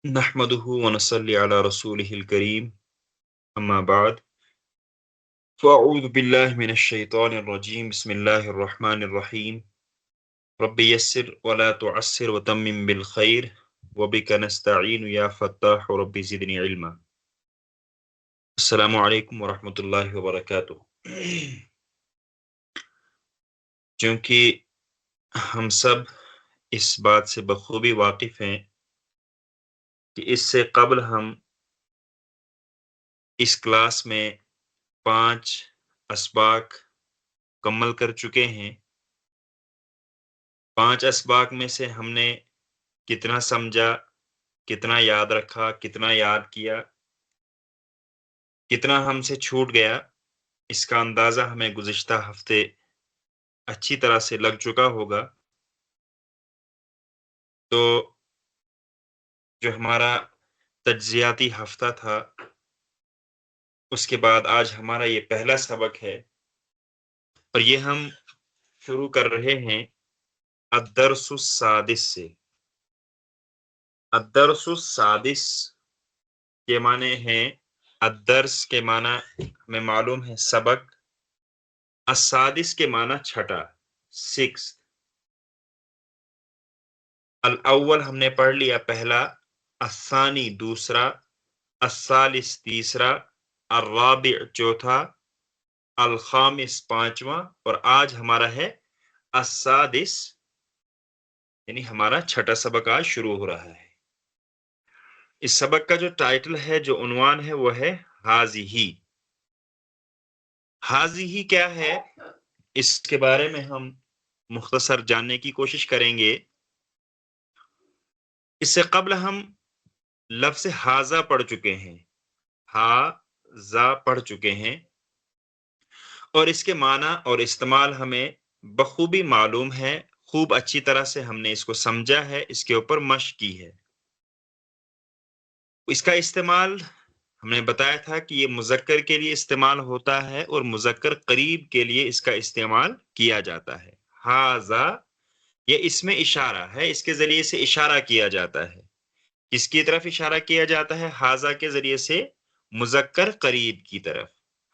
نحمده ونصلي على رسوله الكريم أما بعد فأعوذ بالله من الشيطان الرجيم بسم الله الرحمن الرحيم رب يسر ولا تعسر وتمم بالخير وبك نستعين يا فتاح رب زدني علما. السلام علیکم ورحمۃ اللہ وبرکاتہ. چونکہ ہم سب اس بات سے بخوبی واقف ہیں کہ اس سے قبل ہم اس کلاس میں 5 اسباق مکمل کر چکے ہیں. 5 اسباق میں سے ہم نے کتنا سمجھا، کتنا یاد رکھا، کتنا یاد کیا، کتنا ہم سے چھوٹ گیا، اس کا اندازہ ہمیں گزشتہ ہفتے اچھی طرح سے لگ چکا ہوگا. تو جو ہمارا تجزیاتی ہفتہ تھا اس کے بعد آج ہمارا یہ پہلا سبق ہے اور یہ ہم شروع کر رہے ہیں الدرس السادس سے. الدرس السادس کے معنی ہیں، الدرس کے معنی ہمیں معلوم ہے سبق، السادس کے معنی چھٹا، 6. الاول ہم نے پڑھ لیا پہلا، الثانی دوسرا، الثالث تیسرا، الرابع چوتھا، الخامس پانچواں، اور آج ہمارا ہے السادس، یعنی ہمارا چھٹا سبق آج شروع ہو رہا ہے. اس سبق کا جو ٹائٹل ہے، جو عنوان ہے، وہ ہے ہاذہ. ہاذہ کیا ہے، اس کے بارے میں ہم مختصر جاننے کی کوشش کریں گے. اس سے قبل ہم لفظ ہاذا پڑھ چکے ہیں، ہاذا پڑھ چکے ہیں، اور اس کے معنی اور استعمال ہمیں بخوبی معلوم ہے. خوب اچھی طرح سے ہم نے اس کو سمجھا ہے، اس کے اوپر مشق کی ہے. اس کا استعمال ہم نے بتایا تھا کہ یہ مذکر کے لیے استعمال ہوتا ہے اور مذکر قریب کے لیے اس کا استعمال کیا جاتا ہے. ہاذا یہ اسم اشارہ ہے، اس کے ذریعے سے اشارہ کیا جاتا ہے. کس کی طرف اشارہ کیا جاتا ہے؟ ہاذا کے ذریعے سے مذکر قریب کی طرف.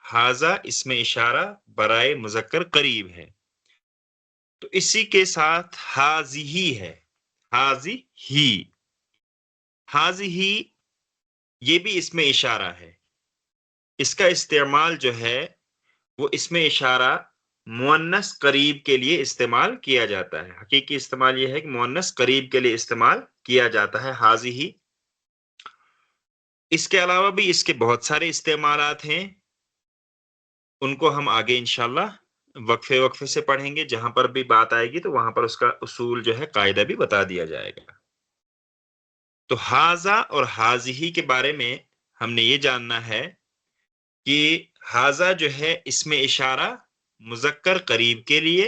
ہاذا اسم اشارہ برائے مذکر قریب ہے. تو اسی کے ساتھ ہاذہ ہے، ہاذہ، ہاذہ یہ بھی اسم اشارہ ہے. اس کا استعمال جو ہے وہ اسم اشارہ مؤنث قریب کے لیے استعمال کیا جاتا ہے. حقیقی استعمال یہ ہے کہ مؤنث قریب کے لیے استعمال کیا جاتا ہے ہاذہ. اس کے علاوہ بھی اس کے بہت سارے استعمالات ہیں، ان کو ہم آگے انشاءاللہ وقفے وقفے سے پڑھیں گے. جہاں پر بھی بات آئے گی تو وہاں پر اس کا اصول جو ہے، قاعدہ بھی بتا دیا جائے گا. تو ہاذا اور ہاذہ کے بارے میں ہم نے یہ جاننا ہے کہ ہاذا جو ہے اسم اشارہ مذکر قریب کے لیے،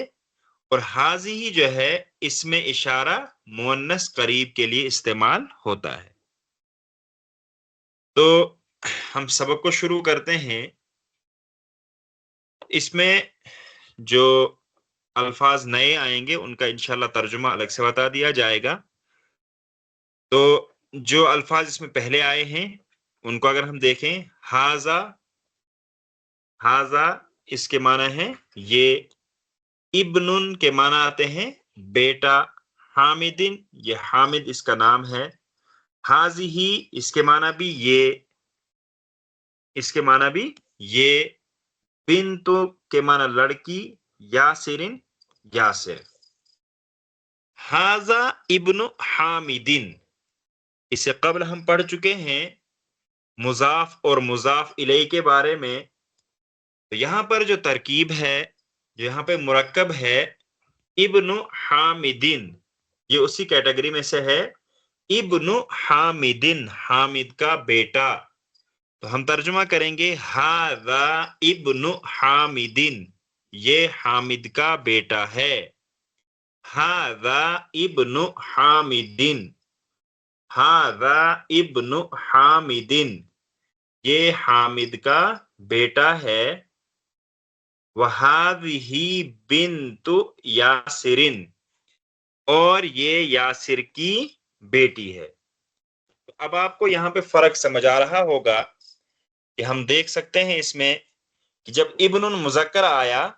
اور ہاذہ جو ہے اسم اشارہ مؤنث قریب کے لیے استعمال ہوتا ہے. تو ہم سبق کو شروع کرتے ہیں. اس میں جو الفاظ نئے آئیں گے ان کا انشاءاللہ ترجمہ الگ سے بتا دیا جائے گا. تو جو الفاظ اس میں پہلے آئے ہیں ان کو اگر ہم دیکھیں، ہاذا، ہاذا اس کے معنی ہیں یہ، ابن کے معنی آتے ہیں بیٹا، حامدن یہ حامد اس کا نام ہے، ہاذہ اس کے معنی بھی یہ، اس کے معنی بھی یہ، بنت کے معنی لڑکی، یاسرن یاسر. ہاذا ابن حامدن، اس سے قبل ہم پڑھ چکے ہیں مضاف اور مضاف الیہ کے بارے میں. تو یہاں پر جو ترکیب ہے، جو یہاں پہ مرکب ہے ابن حامدن، یہ اسی کیٹیگری میں سے ہے، ابن حامدن، حامد کا بیٹا. تو ہم ترجمہ کریں گے ھذا ابن حامدن، یہ حامد کا بیٹا ہے. ھذا ابن حامدن، ھذا ابن حامدن، یہ حامد کا بیٹا ہے. وَھَذِهِ بِنْتُ یاسرن، اور یہ یاسر کی بیٹی ہے. اب آپ کو یہاں پہ فرق سمجھ آ رہا ہوگا کہ ہم دیکھ سکتے ہیں اس میں کہ جب ابن مذکر آیا،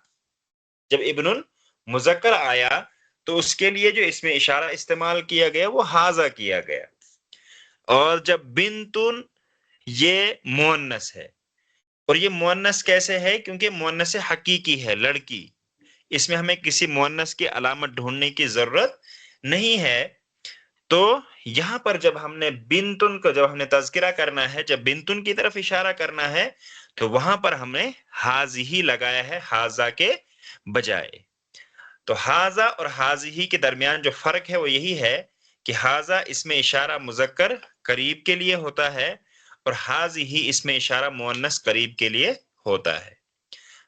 جب ابن مذکر آیا تو اس کے لیے جو اس میں اشارہ استعمال کیا گیا وہ حاذا کیا گیا، اور جب بنتن یہ مؤنث ہے، اور یہ مؤنث کیسے ہے؟ کیونکہ مؤنث حقیقی ہے، لڑکی، اس میں ہمیں کسی مؤنث کی علامت ڈھونڈنے کی ضرورت نہیں ہے۔ تو یہاں پر جب ہم نے بنتن کو جب ہم نے تذکرہ کرنا ہے، جب بنتن کی طرف اشارہ کرنا ہے تو وہاں پر ہم نے حاذی لگایا ہے حاذا کے بجائے۔ تو حاذا اور حاذی کے درمیان جو فرق ہے وہ یہی ہے کہ حاذا اس میں اشارہ مذکر قریب کے لیے ہوتا ہے، اور حاذی اس میں اشارہ مؤنث قریب کے لیے ہوتا ہے۔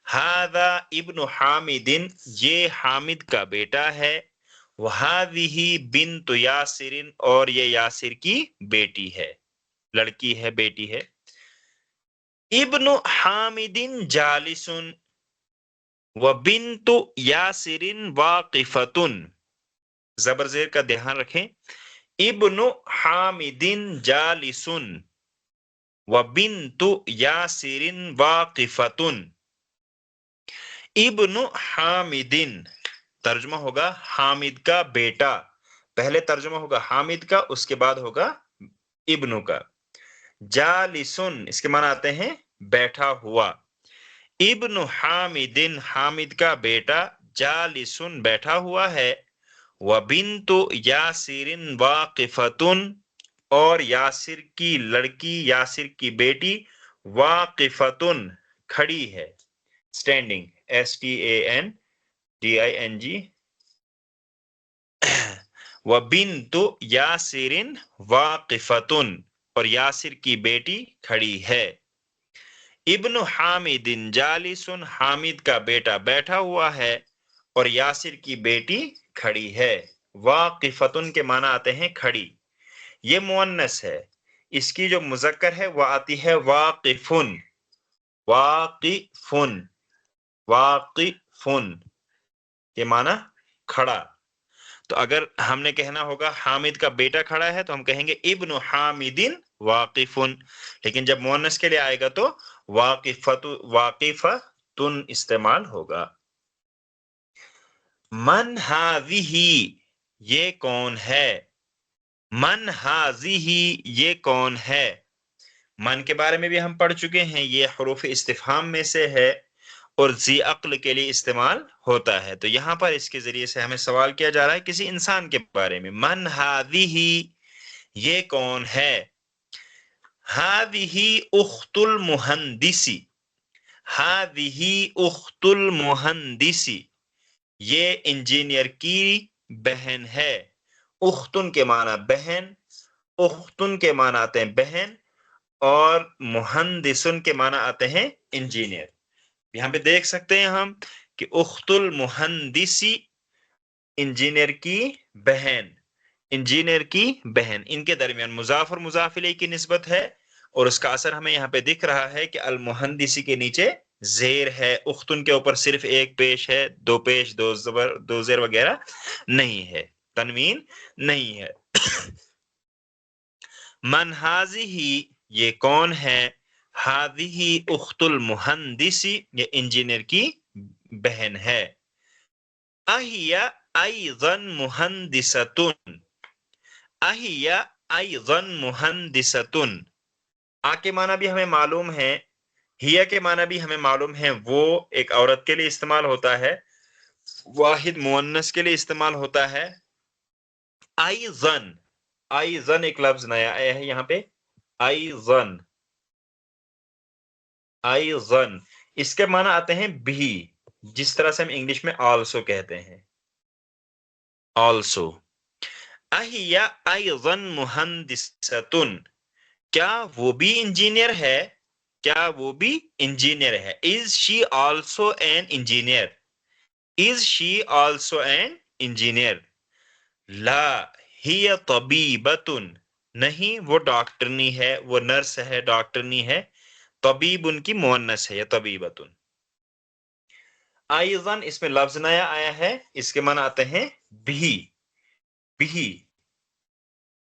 حاذا ابن حامد، یہ حامد کا بیٹا ہے، وَهَذِهِ بنت یاسر، اور یہ یاسر کی بیٹی ہے، لڑکی ہے، بیٹی ہے۔ ابن حامد جالس وبنت یاسر واقفۃ، زبر زیر کا دھیان رکھیں، ابن حامد جالس وبنت یاسر واقفۃ۔ ابن حامد ترجمہ ہوگا حامد کا بیٹا، پہلے ترجمہ ہوگا حامد کا، اس کے بعد ہوگا ابن کا۔ جالسن اس کے معنی آتے ہیں بیٹھا ہوا۔ ابن حامد حامد کا بیٹا، جالسن بیٹھا ہوا ہے، وبنت یاسر واقفۃ، اور یاسر کی لڑکی، یاسر کی بیٹی، واقفۃ کھڑی ہے، اسٹینڈنگ، STANDING۔ وبنت یاسر واقفۃ، اور یاسر کی بیٹی کھڑی ہے۔ ابن حامد جالس، حامد کا بیٹا بیٹھا ہوا ہے، اور یاسر کی بیٹی کھڑی ہے۔ واقفتن کے معنی آتے ہیں کھڑی، یہ مؤنث ہے، اس کی جو مذکر ہے وہ آتی ہے واقفن، واقفن، واقفن کے معنی کھڑا۔ تو اگر ہم نے کہنا ہوگا حامد کا بیٹا کھڑا ہے تو ہم کہیں گے ابن حامد واقفن، لیکن جب مؤنث کے لیے آئے گا تو واقفتن استعمال ہوگا۔ من ہذہ، یہ کون ہے؟ من ہذہ، یہ کون ہے؟ من کے بارے میں بھی ہم پڑھ چکے ہیں، یہ حروف استفہام میں سے ہے اور ذی عقل کے لیے استعمال ہوتا ہے۔ تو یہاں پر اس کے ذریعے سے ہمیں سوال کیا جا رہا ہے کسی انسان کے بارے میں، من ہذہ، یہ کون ہے؟ ہذہ اخت المہندس، ہذہ اخت المہندس، یہ انجینئر کی بہن ہے۔ اختن کے معنی بہن، اختن کے معنی آتے ہیں بہن، اور مہندسن کے معنی آتے ہیں انجینئر۔ یہاں پہ دیکھ سکتے ہیں ہم کہ اخت المہندسی، انجینئر کی بہن، انجینئر کی بہن، ان کے درمیان مضاف اور مضاف الیہ کی نسبت ہے، اور اس کا اثر ہمیں یہاں پہ دکھ رہا ہے کہ المہندسی کے نیچے زیر ہے، اختن کے اوپر صرف ایک پیش ہے، دو پیش، دو زبر، دو زیر وغیرہ نہیں ہے، تنوین نہیں ہے۔ من ہذہ، یہ کون ہے؟ ہذہ اخت المہندس، یہ انجینئر کی بہن ہے۔ اہی ایضا مہندسۃ، اہی ایضا مہندسۃ، آ کے معنی بھی ہمیں معلوم ہے، ہیا کے معنی بھی ہمیں معلوم ہے، وہ ایک عورت کے لیے استعمال ہوتا ہے، واحد مؤنث کے لیے استعمال ہوتا ہے۔ ایضاً، ایضاً ایک لفظ نیا آیا ہے یہاں پہ، ایضاً، ایضاً، اس کے معنی آتے ہیں بھی، جس طرح سے ہم انگلش میں آلسو کہتے ہیں، آلسو۔ اہی ایضا مہندسۃ، کیا وہ بھی انجینئر ہے؟ کیا وہ بھی انجینئر ہے؟ Is she also an engineer? Is she also an engineer? لا ہی طبیبۃ، نہیں وہ ڈاکٹرنی ہے، وہ نرس ہے، ڈاکٹرنی ہے۔ طبیب ان کی مؤنث ہے، یا طبیبۃ۔ ایضاً اس میں لفظ نیا آیا ہے، اس کے معنی آتے ہیں بھی، بھی۔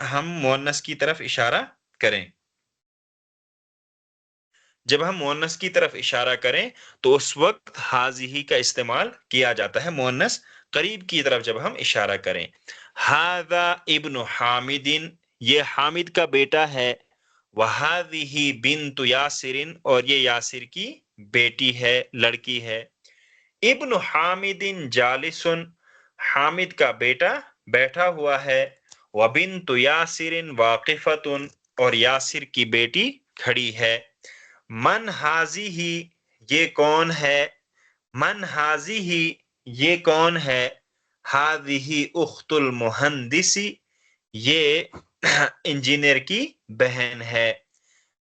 ہم مؤنث کی طرف اشارہ کریں. جب ہم مؤنث کی طرف اشارہ کریں تو اس وقت حاضی کا استعمال کیا جاتا ہے مؤنث قریب کی طرف جب ہم اشارہ کریں. ہذا ابن حامد، یہ حامد کا بیٹا ہے. وہذہ بنت یاسر، اور یہ یاسر کی بیٹی ہے، لڑکی ہے. ابن حامد جالس، حامد کا بیٹا بیٹھا ہوا ہے. وبنت یاسر واقفۃ، اور یاسر کی بیٹی کھڑی ہے. من حاضی، یہ کون ہے؟ من حاضی، یہ کون ہے؟ حاضی اخت المہندسی، یہ انجینئر کی بہن ہے.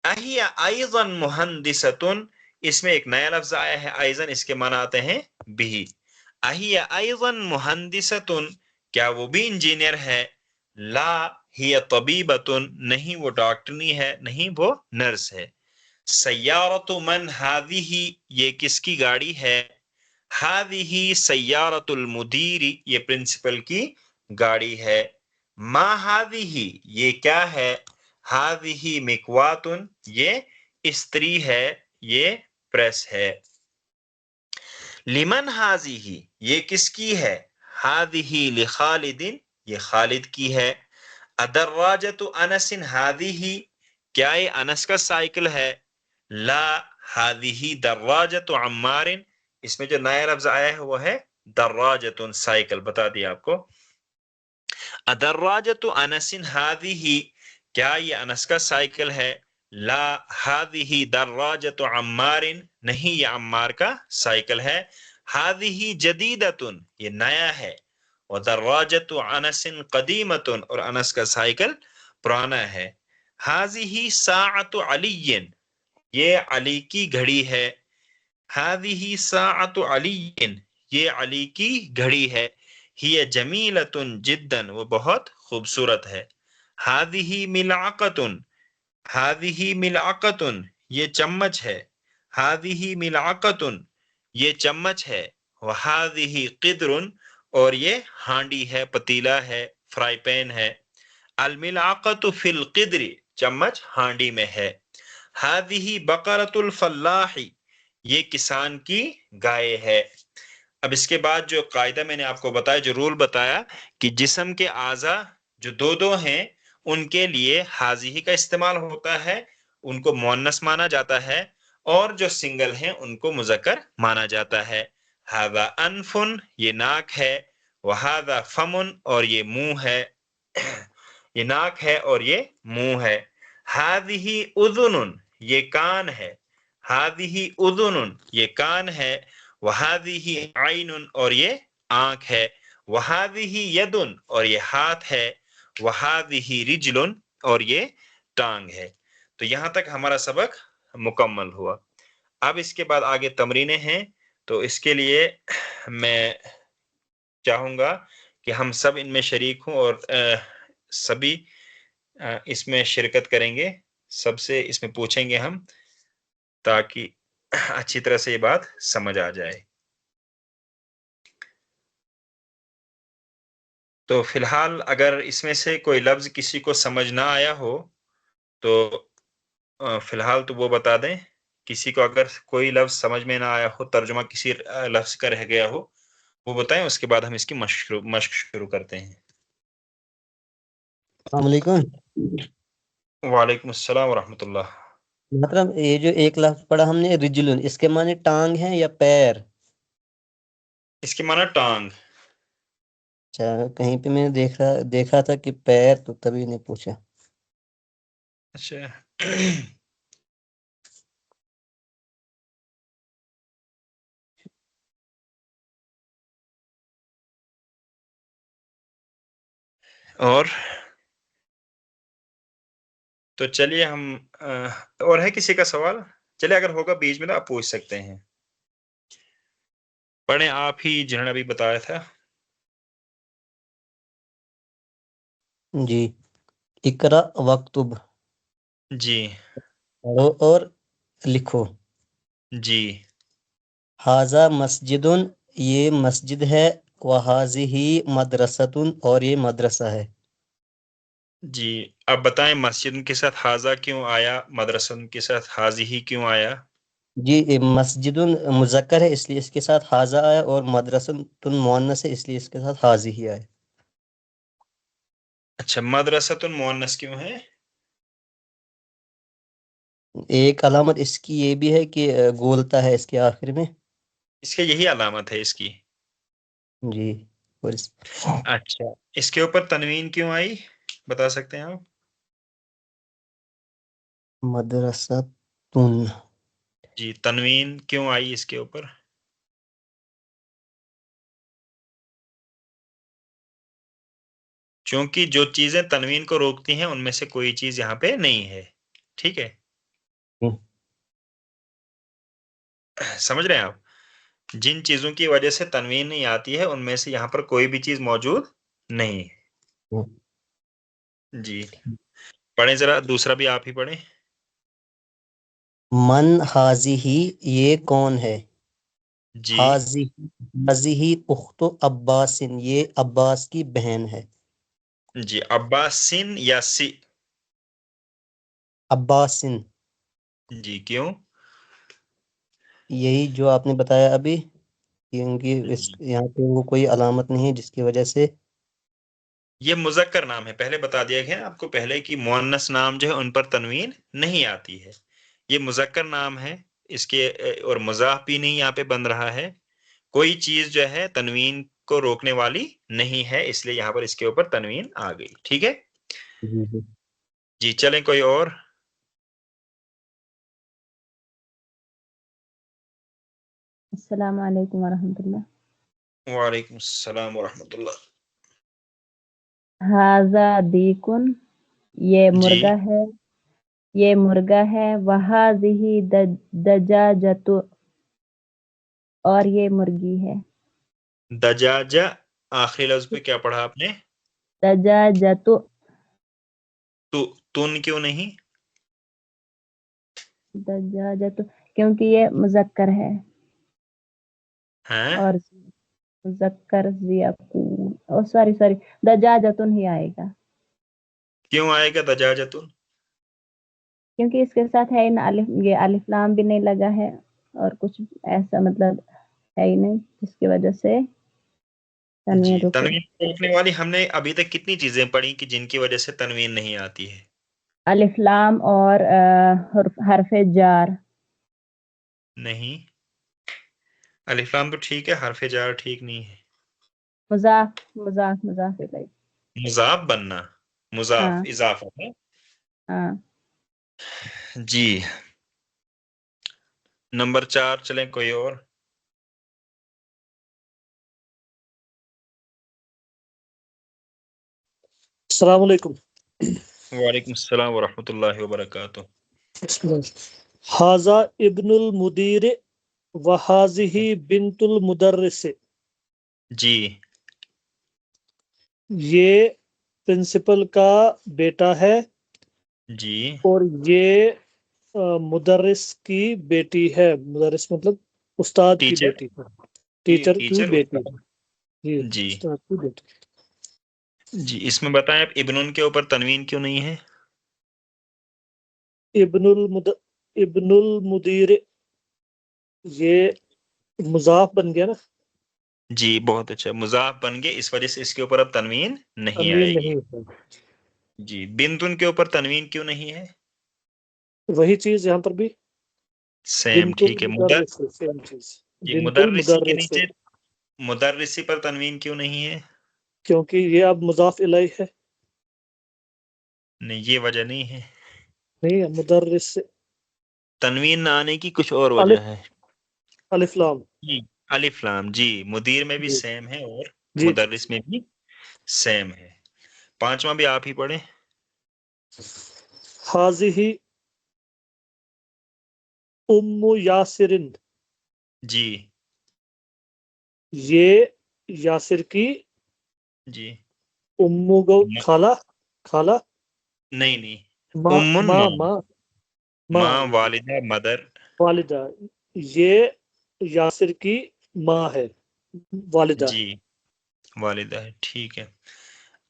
اہی ایضا مہندستن، اس میں ایک نیا لفظ آیا ہے ایضا، اس کے معنی آتے ہیں بھی. اہی ایضا مہندستن، کیا وہ بھی انجینئر ہے؟ لا ہی طبیبتن، نہیں وہ ڈاکٹرنی ہے، نہیں وہ نرس ہے. سیارت من ہذہ، یہ کس کی گاڑی ہے؟ ہذہ سیارت المدیر، یہ پرنسپل کی گاڑی ہے. ما ہذہ، یہ کیا ہے؟ ہذہ مکواتن، یہ استری ہے، یہ پریس ہے. لمن ہذہ، یہ کس کی ہے؟ ہذہ لخالد، یہ خالد کی ہے. ادراجۃ انس ہذہ، کیا یہ انس کا سائیکل ہے؟ لا ہذہ دراجۃ عمار، اس میں جو نیا لفظ آیا ہے وہ ہے دراجۃ، سائیکل بتا دیا آپ کو. ادراجۃ انس ہذہ، کیا یہ انس کا سائیکل ہے؟ لا ہذہ دراجۃ عمار، نہیں یہ عمار کا سائیکل ہے. ہذہ جدیدۃ، یہ نیا ہے. ودراجۃ انس قدیمۃ، اور انس کا سائیکل پرانا ہے. ہذہ ساعۃ علی، یہ علی کی گھڑی ہے. ہذہ ساعۃ علی، یہ علی کی گھڑی ہے. ہی جمیلۃ جدا، وہ بہت خوبصورت ہے. ہذہ ملعقۃ، ہذہ ملعقۃ، یہ چمچ ہے. ہذہ ملعقۃ، یہ چمچ ہے. وہذہ قدر، اور یہ ہانڈی ہے، پتیلا ہے، فرائی پین ہے. الملعقۃ فی القدر، چمچ ہانڈی میں ہے. ہذہ بقرۃ الفلاح، یہ کسان کی گائے ہے. اب اس کے بعد جو قاعدہ میں نے آپ کو بتایا، جو رول بتایا کہ جسم کے اعضاء جو دو دو ہیں ان کے لیے حاضی کا استعمال ہوتا ہے، ان کو مؤنث مانا جاتا ہے، اور جو سنگل ہیں ان کو مذکر مانا جاتا ہے. ھذا انف، یہ ناک ہے. وھذا فم، اور یہ منہ ہے. یہ ناک ہے اور یہ منہ ہے. ھذہ اذن، یہ کان ہے. ھذہ اذن، یہ کان ہے. وھذہ عین، اور یہ آنکھ ہے. وھذہ ید، اور یہ ہاتھ ہے. وھذہ رجل، اور یہ ٹانگ ہے. تو یہاں تک ہمارا سبق مکمل ہوا. اب اس کے بعد آگے تمرینیں ہیں، تو اس کے لیے میں چاہوں گا کہ ہم سب ان میں شریک ہوں اور سبھی اس میں شرکت کریں گے. سب سے اس میں پوچھیں گے ہم، تاکہ اچھی طرح سے یہ بات سمجھ آ جائے. تو فی الحال اگر اس میں سے کوئی لفظ کسی کو سمجھ نہ آیا ہو تو فی الحال تو وہ بتا دیں. کسی کو اگر کوئی لفظ سمجھ میں نہ آیا ہو، ترجمہ کسی لفظ کا رہ گیا ہو، وہ بتائیں، اس کے بعد ہم اس کی مشق شروع کرتے ہیں. السلام علیکم. وعلیکم السلام ورحمۃ اللہ. مطلب یہ جو ایک لفظ پڑھا ہم نے رجلن، اس کے معنی ٹانگ ہیں یا پیر؟ اس کے معنی ٹانگ. اچھا، کہیں پہ میں نے دیکھا تھا کہ پیر، تو تبھی نے پوچھا. اچھا. اور تو چلیے ہم اور ہے کسی کا سوال؟ چلیے اگر ہوگا بیچ میں تو آپ پوچھ سکتے ہیں. پڑھیں آپ ہی جنہوں نے ابھی بتایا تھا. جی. اقرا وکتب، جی. پڑھو اور لکھو. جی. ھذا مسجد، یہ مسجد ہے. وھذہ مدرسۃ، اور یہ مدرسہ ہے. جی اب بتائیں مسجد کے ساتھ حاضہ کیوں آیا، مدرسن کے ساتھ حاضی ہی کیوں آیا؟ جی مسجد مذکر ہے اس لیے اس کے ساتھ حاضہ آیا، اور مدرسۃ مؤنث ہے اس لیے اس کے ساتھ حاضی ہی آیا۔ اچھا مدرسۃ مؤنث کیوں ہے؟ ایک علامت اس کی یہ بھی ہے کہ گولتا ہے اس کے آخر میں۔ اس کی یہی علامت ہے اس کی؟ جی اور اچھا اس کے اوپر تنوین کیوں آئی بتا سکتے ہیں آپ؟ مدرسۃ جی تنوین کیوں آئی اس کے اوپر؟ چونکہ جو چیزیں تنوین کو روکتی ہیں ان میں سے کوئی چیز یہاں پہ نہیں ہے، ٹھیک ہے؟ سمجھ رہے ہیں آپ؟ جن چیزوں کی وجہ سے تنوین نہیں آتی ہے ان میں سے یہاں پر کوئی بھی چیز موجود نہیں ہے۔ جی پڑھیں ذرا دوسرا بھی آپ ہی پڑھیں۔ من حاضی ہی، یہ کون ہے؟ جی حاضی ہی اخت عباسن، یہ عباس کی بہن ہے۔ جی عباس سن یا سی؟ عباسن، جی کیوں؟ یہی جو آپ نے بتایا ابھی، کیونکہ جی یہاں پہ وہ کوئی علامت نہیں ہے جس کی وجہ سے۔ یہ مذکر نام ہے، پہلے بتا دیا گیا آپ کو پہلے کہ مؤنث نام جو ہے ان پر تنوین نہیں آتی ہے، یہ مذکر نام ہے اس کے، اور مضاف بھی نہیں یہاں پہ بن رہا ہے، کوئی چیز جو ہے تنوین کو روکنے والی نہیں ہے، اس لیے یہاں پر اس کے اوپر تنوین آ گئی، ٹھیک ہے؟ جی جی چلیں کوئی اور۔ السلام علیکم ورحمۃ اللہ۔ وعلیکم السلام ورحمۃ اللہ۔ ہاذا دیکن، یہ جی مرغا ہے، یہ مرغا ہے، وہذہ دجاجۃ، اور یہ مرغی ہے۔ دجاجہ آخری لفظ پہ کیا پڑھا آپ نے؟ دجاجۃ، تو تن کیوں نہیں؟ دجاجۃ کیونکہ یہ مذکر ہے، ہیں اور مذکر یقول، سوری دجاجتن ہی آئے گا، کیوں آئے گا دجاجتن؟ کیونکہ اس کے ساتھ ہے نا یہ الف لام بھی نہیں لگا ہے، اور کچھ ایسا مطلب ہے ہی نہیں جس کی وجہ سے جی تنوین رکے۔ تنوین روکنے والی ہم نے ابھی تک کتنی چیزیں پڑھی کہ جن کی وجہ سے تنوین نہیں آتی ہے؟ الف لام اور حرف جار۔ نہیں الف لام تو ٹھیک ہے، حرف جار ٹھیک نہیں ہے۔ مضاف الیہ۔ مضاف بننا، مضاف ہاں اضافہ ہے۔ ہاں۔ جی نمبر 4 چلیں کوئی اور۔ السلام علیکم۔ وعلیکم السلام ورحمۃ اللہ وبرکاتہ۔ حاذا ابن المدیر وحاذہ بنت المدرس، جی یہ پرنسپل کا بیٹا ہے جی اور یہ مدرس کی بیٹی ہے، مدرس مطلب استاد کی ٹیچر، بیٹی ہے، ٹیچر کی بیٹی استاد۔ ہے، جی جی استاد کی بیٹی۔ جی اس میں بتائیں آپ ابن کے اوپر تنوین کیوں نہیں ہے؟ ابن المدیر، یہ مضاف بن گیا نا، جی بہت اچھا، مضاف بن گئے اس وجہ سے اس کے اوپر اب تنوین نہیں تنوین آئے گی۔ نہیں ہے، جی بنتن کے اوپر تنوین کیوں نہیں ہے؟ وہی چیز یہاں پر بھی، سیم بنت ٹھیک ہے۔ المدرس سیم چیز، جی بنت مدرسی کے المدرس، نیچے مدرسی پر تنوین کیوں نہیں ہے؟ کیونکہ یہ اب مضاف الیہ ہے، نہیں یہ وجہ نہیں ہے، نہیں ہے مدرس، تنوین نہ آنے کی کچھ اور وجہ الف ہے۔ الف لام، جی الف لام، جی مدیر میں بھی جی سیم ہے اور جی مدرس میں بھی سیم ہے۔ 5واں بھی آپ ہی پڑھیں۔ حاذہ ام یاسرن، جی یہ یاسر کی جی ام گو خالہ، خالہ نہیں نہیں، ماں امن ماں ماں، ماں ماں والدہ مدر۔ والدہ، یہ یاسر کی ماں ہے، والدہ۔ جی والدہ ہے، ٹھیک ہے۔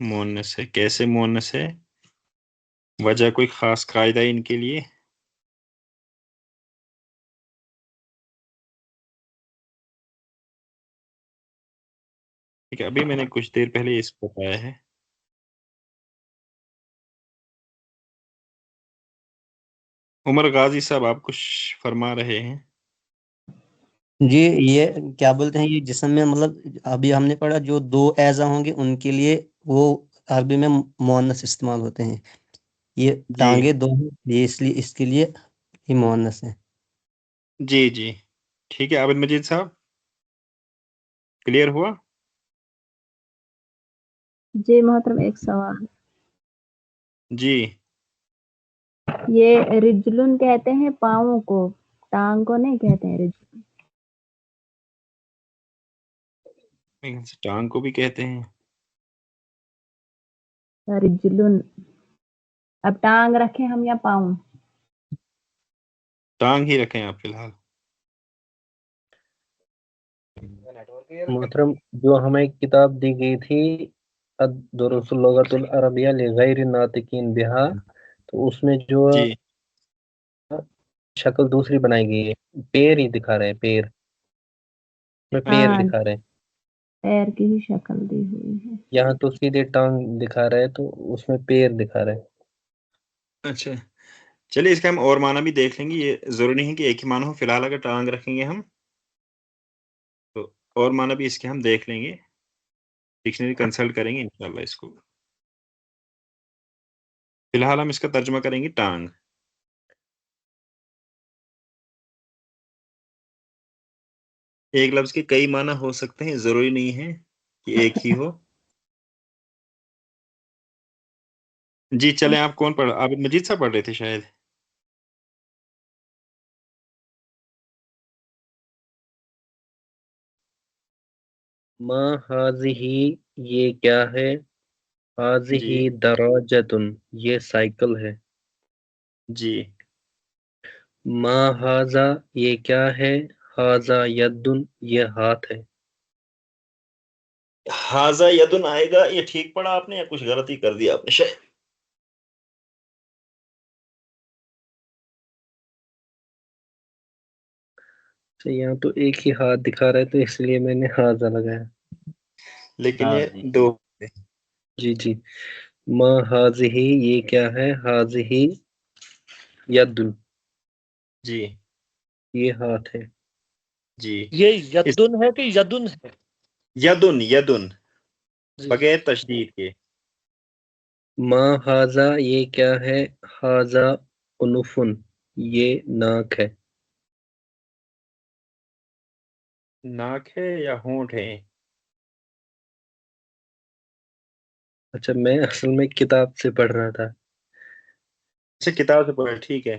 مونس ہے. کیسے مونس ہے؟ وجہ کوئی خاص قاعدہ ان کے لیے؟ ٹھیک ہے، ابھی میں نے کچھ دیر پہلے اس کو بتایا ہے. عمر غازی صاحب آپ کچھ فرما رہے ہیں. جی یہ کیا بولتے ہیں، یہ جسم میں مطلب ابھی ہم نے پڑھا جو دو اعضاء ہوں گے ان کے لیے وہ عربی میں مؤنث استعمال ہوتے ہیں. یہ جی ٹانگیں دو ہیں، یہ اس لیے اس کے لیے یہ مؤنث ہے. جی جی ٹھیک ہے. عابد مجید صاحب کلیئر ہوا؟ جی محترم ایک سوال، جی یہ رجلن کہتے ہیں پاؤں کو، ٹانگ کو نہیں کہتے ہیں رجلن؟ ٹانگ کو بھی کہتے ہیں. رجلن، اب ٹانگ رکھیں ہم یا پاؤں؟ ٹانگ ہی رکھیں آپ فی الحال. محترم جو ہمیں کتاب دی گئی تھی الدروس اللغۃ العربیہ لغیر الناطقین بہا، تو اس میں جو جی شکل دوسری بنائی گئی ہے، پیر ہی دکھا رہے ہیں، پیر میں پیر ہاں دکھا رہے ہیں. پیر کی ہی شکل دی ہوئی ہے. یہاں تو سیدھے ٹانگ دکھا رہے ہیں، تو اس میں پیر دکھا رہے ہیں. اچھا چلیے اس کا ہم اور معنی بھی دیکھ لیں گے. یہ ضروری نہیں ہے کہ ایک ہی معنی ہو. فی الحال اگر ٹانگ رکھیں گے ہم تو اور معنی بھی اس کے ہم دیکھ لیں گے، ڈکشنری کنسلٹ کریں گے انشاءاللہ اس کو. فی الحال ہم اس کا ترجمہ کریں گے ٹانگ. ایک لفظ کے کئی معنی ہو سکتے ہیں، ضروری نہیں ہے کہ ایک ہی ہو. جی چلیں، آپ کون پڑھ، عابد مجید صاحب پڑھ رہے تھے شاید. ما حاضہ یہ کیا ہے، حاضہ جی دراجتن یہ سائیکل ہے. جی ما حاضہ یہ کیا ہے، حاضہ یدن یہ ہاتھ ہے. حاضہ یدن آئے گا، یہ ٹھیک پڑھا آپ نے یا کچھ غلطی کر دیا آپ نے شاید؟ یہاں تو ایک ہی ہاتھ دکھا رہا ہے، تو اس لیے میں نے حاضہ لگایا. لیکن یہ دو. جی جی. ما حاضہ یہ کیا ہے، حاضہ یدن جی یہ ہاتھ ہے. جی یہ اس یدن ہے کہ یدن ہے؟ یدن یدن جی بغیر تشدید کے. ما حاضہ یہ کیا ہے، حاضہ انفن یہ ناک ہے. ناک ہے یا ہونٹ ہے؟ اچھا میں اصل میں کتاب سے پڑھ رہا تھا. اچھا کتاب سے پڑھا، ٹھیک ہے.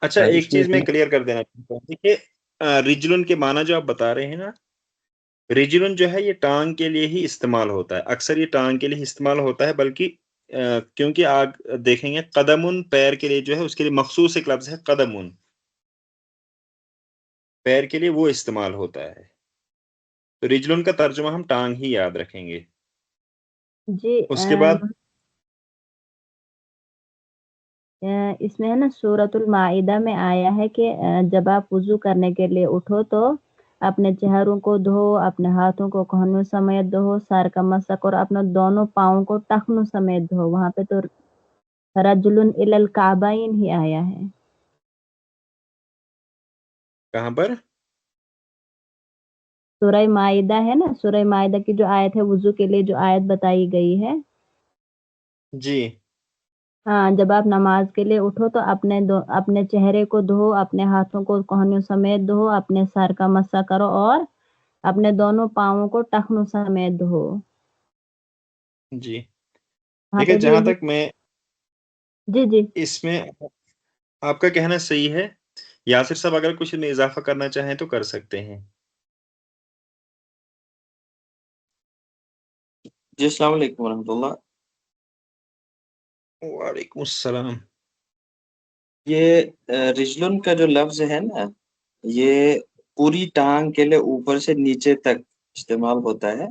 اچھا ہاں ایک اس میں چیز میں کلیئر کر دینا چاہتا ہوں. دیکھیے رجلن کے معنی جو آپ بتا رہے ہیں نا، رجلن جو ہے یہ ٹانگ کے لیے ہی استعمال ہوتا ہے. اکثر یہ ٹانگ کے لیے استعمال ہوتا ہے، بلکہ کیونکہ آپ دیکھیں گے قدمن پیر کے لیے جو ہے اس کے لیے مخصوص ایک لفظ ہے قدمن، پیر کے لیے وہ استعمال ہوتا ہے. تو رجلن کا ترجمہ ہم ٹانگ ہی یاد رکھیں گے. جی اس کے بعد اس میں ہے نا سورۃ المائدہ میں آیا ہے کہ جب آپ وضو کرنے کے لیے اٹھو تو اپنے چہروں کو دھو، اپنے ہاتھوں کو کہنوں سمیت دھو، سر کا مسک اور اپنے دونوں پاؤں کو ٹخنوں سمیت دھو. وہاں پہ تو رجلن الی الکعبین ہی آیا ہے. کہاں پر؟ سورہ مائدہ ہے نا، سورہ مائدہ کی جو آیت ہے وضو کے لیے جو آیت بتائی گئی ہے، جی ہاں جب آپ نماز کے لیے اٹھو تو اپنے چہرے کو دھو، اپنے ہاتھوں کو کہنوں سمیت دھو، اپنے سر کا مسح کرو اور اپنے دونوں پاؤں کو ٹخنوں سمیت دھو. جی وہاں دیکھیں پہ بھی جہاں ایک تک میں جی جی اس میں آپ کا کہنا صحیح ہے. یاسر صاحب اگر کچھ میں اضافہ کرنا چاہیں تو کر سکتے ہیں. جی السلام علیکم ورحمۃ اللہ. وعلیکم السلام. یہ رجلن کا جو لفظ ہے نا، یہ پوری ٹانگ کے لیے اوپر سے نیچے تک استعمال ہوتا ہے.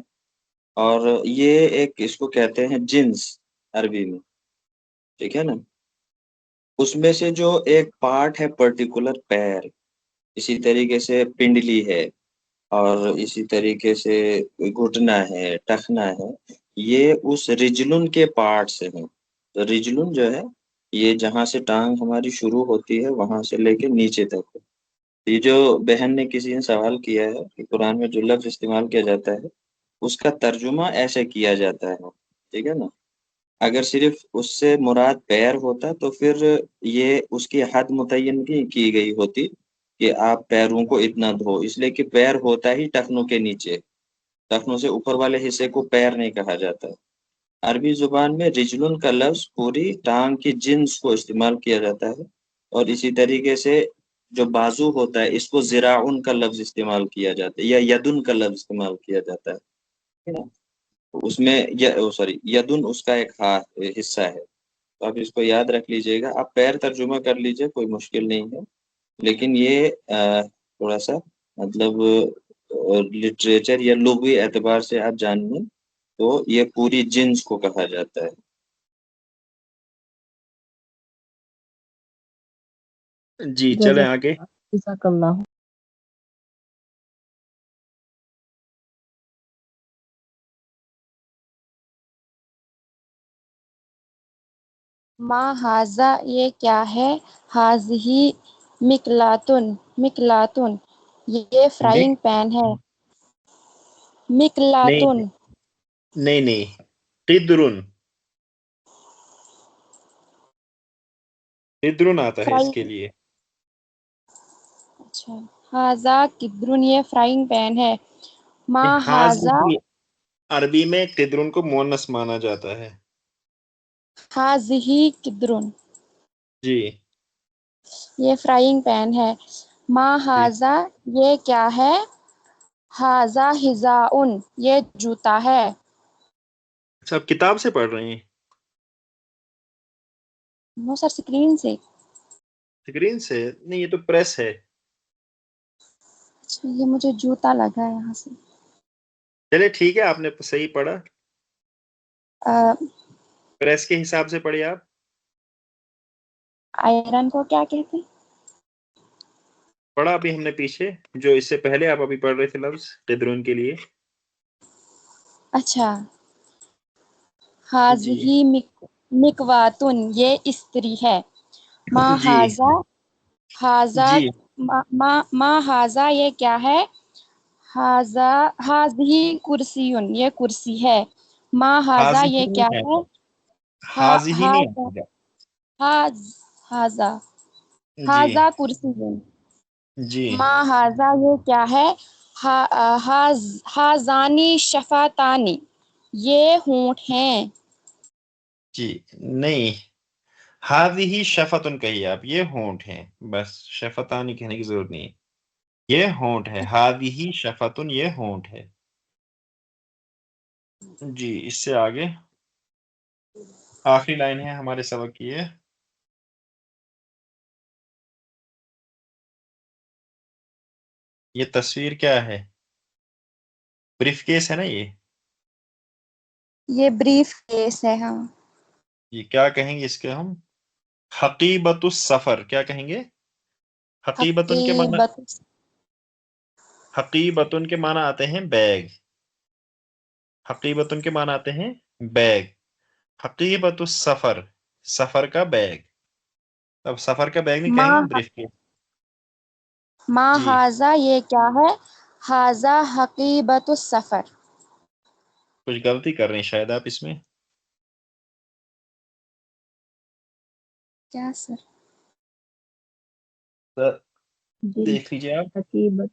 اور یہ ایک اس کو کہتے ہیں جنس عربی میں، ٹھیک ہے نا. اس میں سے جو ایک پارٹ ہے پرٹیکولر پیر، اسی طریقے سے پنڈلی ہے، اور اسی طریقے سے گھٹنا ہے، ٹخنا ہے، یہ اس رجلن کے پارٹ سے ہیں. تو رجلن جو ہے یہ جہاں سے ٹانگ ہماری شروع ہوتی ہے وہاں سے لے کے نیچے تک. یہ جو بہن نے کسی نے سوال کیا ہے کہ قرآن میں جو لفظ استعمال کیا جاتا ہے اس کا ترجمہ ایسے کیا جاتا ہے، ٹھیک ہے نا. اگر صرف اس سے مراد پیر ہوتا تو پھر یہ اس کی حد متعین نہیں کی گئی ہوتی کہ آپ پیروں کو اتنا دھو، اس لیے کہ پیر ہوتا ہی ٹخنوں کے نیچے، ٹخنوں سے اوپر والے حصے کو پیر نہیں کہا جاتا. عربی زبان میں رجلن کا لفظ پوری ٹانگ کی جنس کو استعمال کیا جاتا ہے، اور اسی طریقے سے جو بازو ہوتا ہے اس کو ذراعن کا لفظ استعمال کیا جاتا ہے، یا یدن کا لفظ استعمال کیا جاتا ہے. اس میں سوری یدن اس کا ایک حصہ ہے. تو آپ اس کو یاد رکھ لیجئے گا. آپ پیر ترجمہ کر لیجئے، کوئی مشکل نہیں ہے، لیکن یہ تھوڑا سا مطلب لٹریچر یا لغوی اعتبار سے آپ جان لیں تو یہ پوری جنس کو کہا جاتا ہے. جی چلیں آگے. جزاک اللہ. ما ہاذا یہ کیا ہے، ہاذہی مکلاتن یہ فرائنگ پین ہے. مکلاتن نہیں قدرن آتا ہے اس کے لیے. اچھا، ہاذا قدرن یہ فرائنگ پین ہے. ما ہاذا عربی میں قدرن کو مؤنث مانا جاتا ہے. ہاذہی قدرن جی یہ فرائنگ پین ہے. ما ہاذا یہ کیا ہے، ہاذا حذاءن یہ جوتا ہے. اچھا آپ کتاب سے پڑھ رہے ہیں؟ وہ سر اسکرین سے. اسکرین سے نہیں، یہ تو پریس ہے. اچھا یہ مجھے جوتا لگا ہے یہاں سے. چلے ٹھیک ہے، آپ نے صحیح پڑھا. پریس کے حساب سے پڑھیے آپ. آئرن کو کیا کہتے ہیں؟ پڑھا ابھی ہم نے پیچھے، جو اس سے پہلے آپ ابھی پڑھ رہے تھے لفظ قدرن کے لیے. اچھا، جی ہاذہی مکواتن یہ استری ہے. ما جی ہاذا جی ما ہاذا یہ کیا ہے، ہاذہی کرسیون یہ کرسی ہے. ما ہاذا حاضی یہ نہیں کیا ہے، ہے، حاضی ہی نہیں آئے گا. جی ہاذا کرسیون. جی ما ہاذا یہ کیا ہے، ہاذانی شفتانی یہ ہونٹ ہیں. جی نہیں، ہاذی شفتن کہیے آپ، یہ ہونٹ ہیں، بس شفتانی کہنے کی ضرورت نہیں ہے. یہ ہونٹ ہے، ہاذی شفتن یہ ہونٹ ہے. جی اس سے آگے آخری لائن ہے ہمارے سبق کی ہے. یہ تصویر کیا ہے؟ بریف کیس ہے نا یہ بریف کیس ہے. ہاں یہ کیا کہیں گے اس کے ہم؟ حقیبت السفر کیا کہیں گے؟ حقیبتن کے معنی، حقیبتن کے معنی آتے ہیں بیگ. حقیبتن کے معنی آتے ہیں بیگ. حقیبت السفر سفر کا بیگ. اب سفر کا بیگ نہیں کہیں گے بریف کیس. ما جی ہاذا یہ کیا ہے، ہاذا حقیبت السفر. کچھ غلطی کر رہے ہیں شاید آپ اس میں. کیا سر؟ دیکھ لیجیے آپ. حقیبت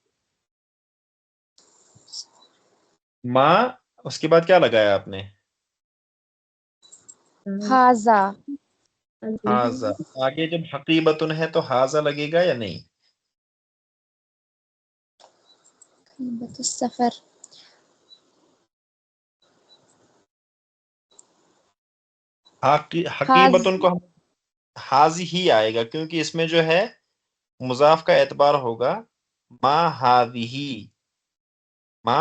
ماں اس کے بعد کیا لگایا آپ نے؟ ہاذا. حاذا. آگے جب حقیبتن ہے تو حاذا لگے گا یا نہیں؟ حقیبت السفر حقیبتن کو ہم حاضی ہی آئے گا، کیونکہ اس میں جو ہے مضاف کا اعتبار ہوگا ما ہاذی. ما